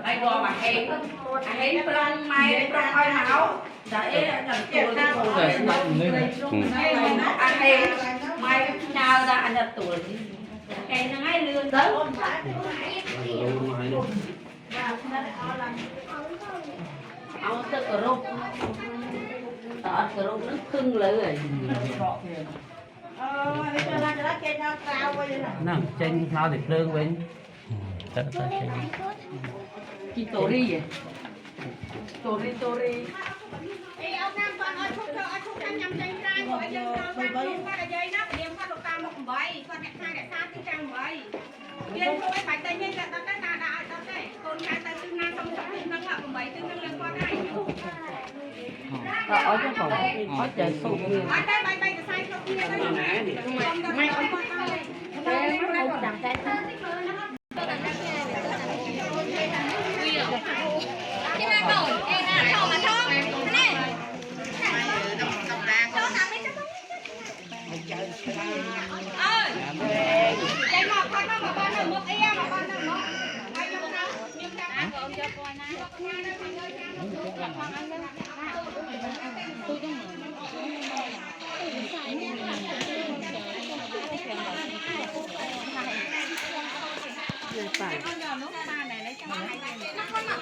ai đo mà hén trong mai trong oi máu để làm tuổi đi anh hén mai nào ra anh đặt tuổi hén nó ngay lươn tới áo tức ở rục tọt ở rục nó khưng lưỡi nè trên thao thì lương bên chị tổ đi vậy tổ đi ông Nam con ơi thuốc cho nhầm trên trai của anh dân con qua là dây nó điểm qua lục tam một bảy con đẹp hai đẹp xa tí trang bảy viên thôi bạch tây nhiên là tao cái ta đã tao cái con cái tao tư năng không sống nâng ngậm một bảy tư năng lên qua này ở cái phòng ở trời sụp ở đây bay bay sai không kia đây mày không có tao đây nó không đằng trái cái này nổi em là thò mà thò này ơi đây mà con nó mà con nó một em mà con nó một ai trong nào nhưng ta ăn ôm cho con nè tôi không phải con giờ nó ta này lấy cho nó con mặt